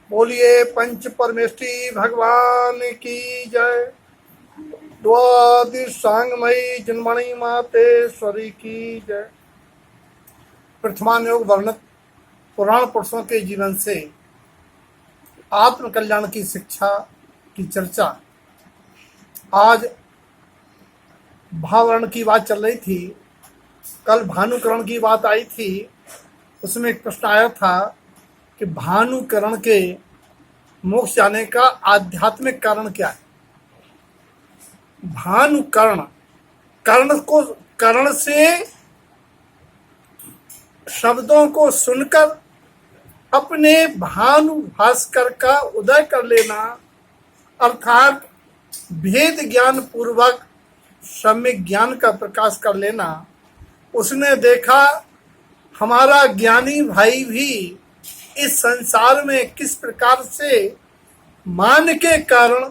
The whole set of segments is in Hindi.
बोलिए पंच परमेष्ठी भगवान की जय। द्वादश सांगमयी जन्मणि मातेश्वरी की जय। प्रथमान योग वर्णित पुराण पुरुषों के जीवन से आत्म कल्याण की शिक्षा की चर्चा। आज भावरण की बात चल रही थी, कल भानुकरण की बात आई थी। उसमें एक प्रश्न आया था कि भानुकरण के मोक्ष जाने का आध्यात्मिक कारण क्या है। भानुकर्ण, कर्ण से शब्दों को सुनकर अपने भानु भास्कर का उदय कर लेना, अर्थात भेद ज्ञान पूर्वक सम्यक ज्ञान का प्रकाश कर लेना। उसने देखा हमारा ज्ञानी भाई भी इस संसार में किस प्रकार से मान के कारण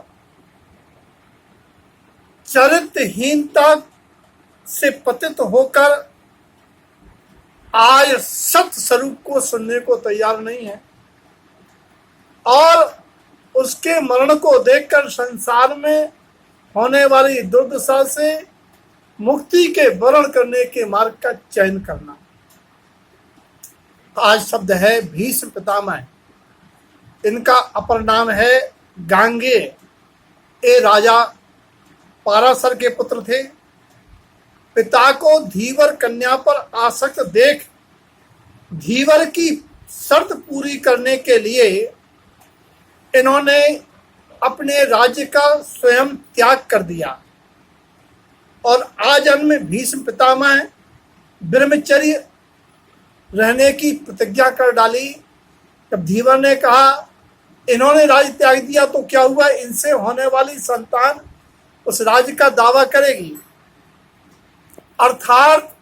चरित्रहीनता से पतित होकर आज सत्य स्वरूप को सुनने को तैयार नहीं है, और उसके मरण को देखकर संसार में होने वाली दुर्दशा से मुक्ति के वर्ण करने के मार्ग का चयन करना। आज शब्द है भीष्म पितामह। इनका अपर नाम है गांगेय। ये राजा पाराशर के पुत्र थे। पिता को धीवर कन्या पर आसक्त देख धीवर की शर्त पूरी करने के लिए इन्होंने अपने राज्य का स्वयं त्याग कर दिया और आजन्म में भीष्म पितामह ब्रह्मचर्य रहने की प्रतिज्ञा कर डाली। जब धीवर ने कहा इन्होंने राज्य त्याग दिया तो क्या हुआ, इनसे होने वाली संतान उस राज्य का दावा करेगी। अर्थात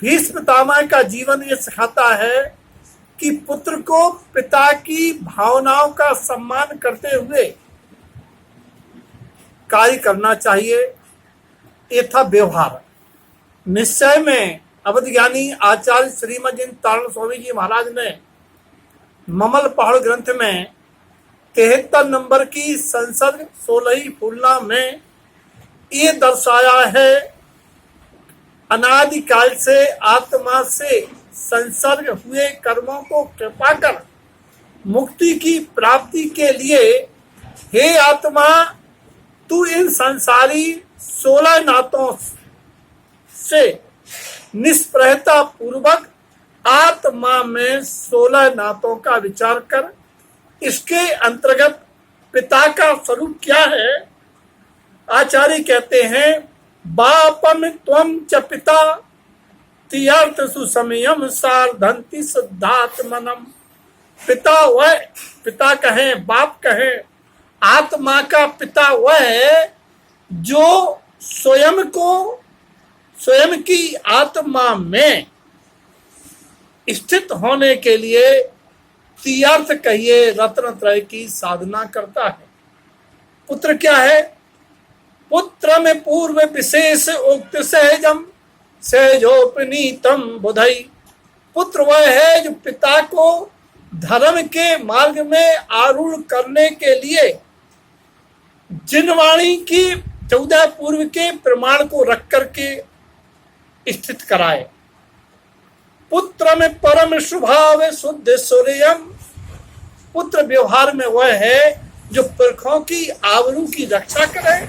भीष्म पितामह का जीवन ये सिखाता है कि पुत्र को पिता की भावनाओं का सम्मान करते हुए कार्य करना चाहिए। ये था व्यवहार। निश्चय में अवध ज्ञानी आचार्य श्रीमद जिन तारण स्वामी जी महाराज ने ममल पहाड़ ग्रंथ में 73 नंबर की संसर्ग 16 फूलना में ये दर्शाया है, अनादिकाल से आत्मा से संसर्ग हुए कर्मों को कृपा कर मुक्ति की प्राप्ति के लिए हे आत्मा, तू इन संसारी 16 नातों से निष्प्रहता पूर्वक आत्मा में 16 नातों का विचार कर इसके अंतर्गत पिता का स्वरूप क्या है। आचार्य कहते हैं बापम त्वम च पिता तीर्थ सुसमयम सार्धंति शुद्धात्मनम। पिता वह, पिता कहें बाप कहें, आत्मा का पिता वह है जो स्वयं की आत्मा में स्थित होने के लिए तीर्थ कहिए रत्न त्रय की साधना करता है। पुत्र क्या है? पुत्र में पूर्व विशेष उक्त सहजम सहजोपनीतम बुधई। पुत्र वह है जो पिता को धर्म के मार्ग में आरूढ़ करने के लिए जिनवाणी की 14 पूर्व के प्रमाण को रख करके स्थित कराए। पुत्र में परम स्वभाव शुद्ध सूर्यम। पुत्र व्यवहार में वह है जो पुरखों की आबरू की रक्षा करे,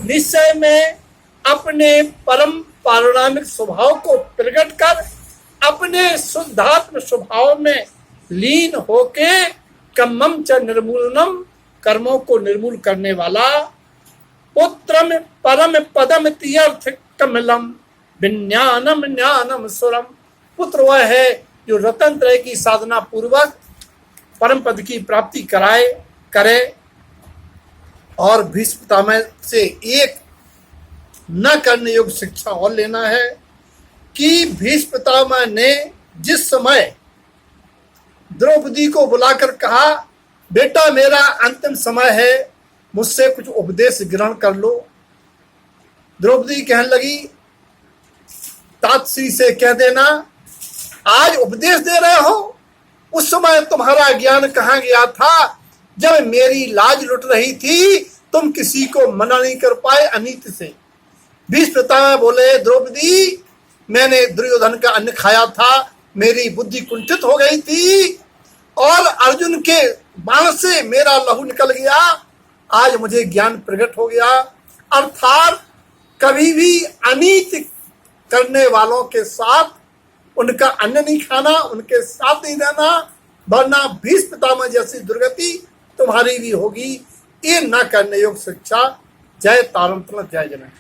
निश्चय में अपने परम पारिणामिक स्वभाव को प्रकट कर अपने शुद्धात्म स्वभाव में लीन होके कम्मम च निर्मूलनम, कर्मों को निर्मूल करने वाला। पुत्र में परम पदम तीर्थ कमलम विज्ञानम ज्ञानम सुरम। पुत्र वह है जो रतन त्रय की साधना पूर्वक परम पद की प्राप्ति करे। और भीष्म पितामह से एक न करने योग्य शिक्षा और लेना है कि भीष्म पितामह ने जिस समय द्रौपदी को बुलाकर कहा बेटा मेरा अंतिम समय है, मुझसे कुछ उपदेश ग्रहण कर लो। द्रौपदी कहने लगी तातश्री से कह देना आज उपदेश दे रहे हो, उस समय तुम्हारा ज्ञान कहाँ गया था जब मेरी लाज लुट रही थी तुम किसी को मना नहीं कर पाए अनीति से। भीष्म पितामह बोले द्रौपदी मैंने दुर्योधन का अन्न खाया था, मेरी बुद्धि कुंठित हो गई थी और अर्जुन के बाण से मेरा लहू निकल गया, आज मुझे ज्ञान प्रकट हो गया। अर्थात कभी भी अनीति करने वालों के साथ उनका अन्न नहीं खाना, उनके साथ नहीं रहना, वरना भीष्म पितामह जैसी दुर्गति तुम्हारी भी होगी। ये न करने योग शिक्षा। जय तारतम्य, जय जनक।